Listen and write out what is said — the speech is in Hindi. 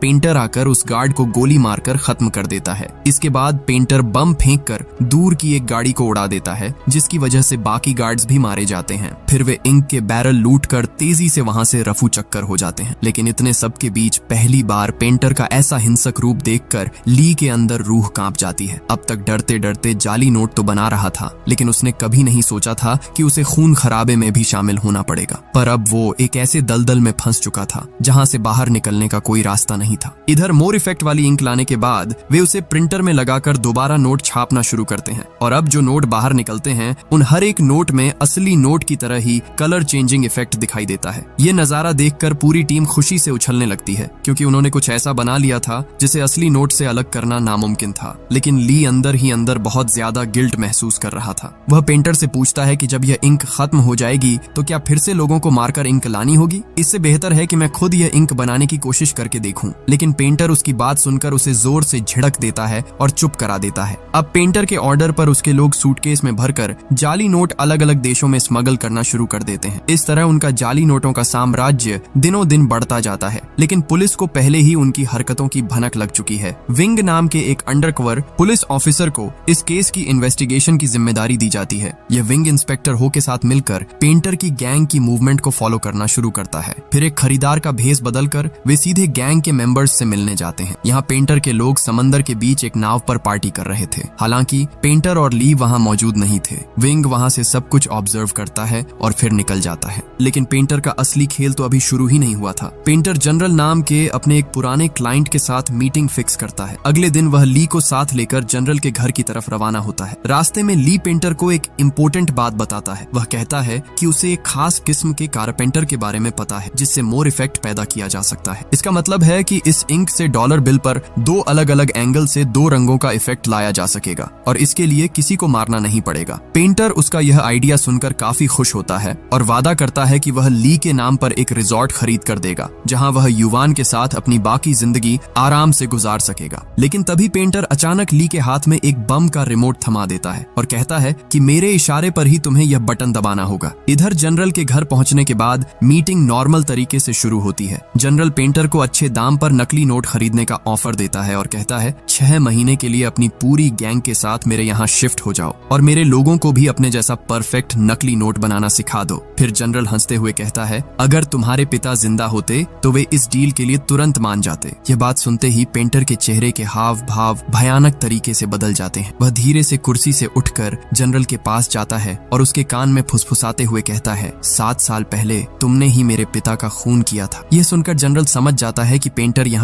पेंटर आकर उस गार्ड को गोली मारकर खत्म कर देता है। इसके बाद पेंटर बम फेंककर दूर की एक गाड़ी को उड़ा देता है, जिसकी वजह से बाकी गार्ड्स भी मारे जाते हैं। फिर वे इंक के बैरल लूटकर तेजी से वहां से रफू चक्कर हो जाते हैं। लेकिन इतने सब के बीच पहली बार पेंटर का ऐसा हिंसक रूप देखकर ली के अंदर रूह कांप जाती है। अब तक डरते डरते जाली नोट तो बना रहा था, लेकिन उसने कभी नहीं सोचा था कि उसे खून खराबे में भी शामिल होना पड़ेगा। पर अब वो एक ऐसे दलदल में फंस चुका था जहां से बाहर निकलने का कोई रास्ता नहीं था। इधर मोर इफेक्ट वाली इंक लाने के बाद वे उसे प्रिंटर में लगाकर दोबारा नोट छापना शुरू करते हैं और अब जो नोट बाहर निकलते हैं उन हर एक नोट में असली नोट की तरह ही कलर चेंजिंग इफेक्ट दिखाई देता है। ये नजारा देखकर पूरी टीम खुशी से उछलने लगती है, क्योंकि उन्होंने कुछ ऐसा बना लिया था जिसे असली नोट से अलग करना नामुमकिन था। लेकिन ली अंदर ही अंदर बहुत ज्यादा गिल्ट महसूस कर रहा था। वह पेंटर से पूछता है कि जब यह इंक खत्म हो जाएगी तो क्या फिर से लोगों को मारकर इंक लानी होगी? इससे बेहतर है कि मैं खुद यह इंक बनाने की कोशिश करके देखूं। लेकिन पेंटर उसकी बात सुनकर उसे जोर से झिड़क देता है और चुप करा देता है। अब पेंटर के ऑर्डर पर उसके लोग सूटकेस में भरकर जाली नोट अलग अलग देशों में स्मगल करना शुरू कर देते हैं। इस तरह उनका जाली नोटों का साम्राज्य दिनों दिन बढ़ता जाता है। लेकिन पुलिस को पहले ही उनकी हरकतों की भनक लग चुकी है। विंग नाम के एक अंडरकवर पुलिस ऑफिसर को इस केस की इन्वेस्टिगेशन की जिम्मेदारी दी जाती है। यह विंग इंस्पेक्टर हो के साथ मिलकर पेंटर की गैंग की मूवमेंट को फॉलो करना शुरू करता है। फिर एक खरीदार का भेस बदलकर वे सीधे गैंग के मेंबर्स से मिलने जाते हैं। यहाँ पेंटर के लोग समंदर के बीच एक नाव पर पार्टी कर रहे थे। हालांकि पेंटर और ली वहाँ मौजूद नहीं थे। विंग वहाँ से सब कुछ ऑब्जर्व करता है और फिर निकल जाता है। लेकिन पेंटर का असली खेल तो अभी शुरू ही नहीं हुआ था। पेंटर जनरल नाम के अपने एक पुराने क्लाइंट के साथ मीटिंग फिक्स करता है। अगले दिन वह ली को साथ लेकर जनरल के घर की तरफ रवाना होता है। रास्ते में ली पेंटर को एक इम्पोर्टेंट बात बताता है। वह कहता है कि उसे एक खास किस्म के कारपेंटर के बारे में पता है जिससे मोर इफेक्ट पैदा किया जा सकता है। इसका मतलब है कि इस इंक से डॉलर बिल पर दो अलग अलग एंगल से दो रंगों का इफेक्ट लाया जा सकेगा और इसके लिए किसी को मारना नहीं पड़ेगा। पेंटर उसका यह आइडिया सुनकर काफी खुश होता है और वादा करता है कि वह ली के नाम पर एक रिजॉर्ट खरीद कर देगा, जहां वह युवान के साथ अपनी बाकी जिंदगी आराम से गुजार सकेगा। लेकिन तभी पेंटर अचानक ली के हाथ में एक बम का रिमोट थमा देता है और कहता है कि मेरे इशारे पर ही तुम्हें यह बटन दबाना होगा। इधर जनरल के घर पहुंचने के बाद मीटिंग नॉर्मल तरीके से शुरू होती है। जनरल पेंटर को अच्छे दाम पर नकली नोट खरीदने का ऑफर देता है और कहता है 6 महीने के लिए अपनी पूरी गैंग के साथ मेरे यहाँ शिफ्ट हो जाओ और मेरे लोगों को भी अपने जैसा परफेक्ट नकली नोट बनाना सिखा दो। फिर जनरल हंसते हुए कहता है अगर तुम्हारे पिता जिंदा होते तो वे इस डील के लिए तुरंत मान जाते। यह बात सुनते ही पेंटर के चेहरे के हाव भाव भयानक तरीके से बदल जाते हैं। वह धीरे से कुर्सी से उठकर जनरल के पास जाता है और उसके कान में फुसफुसाते हुए कहता है 7 साल पहले तुमने ही मेरे पिता का खून किया था। यह सुनकर जनरल समझ जाता है कि पेंटर यहाँ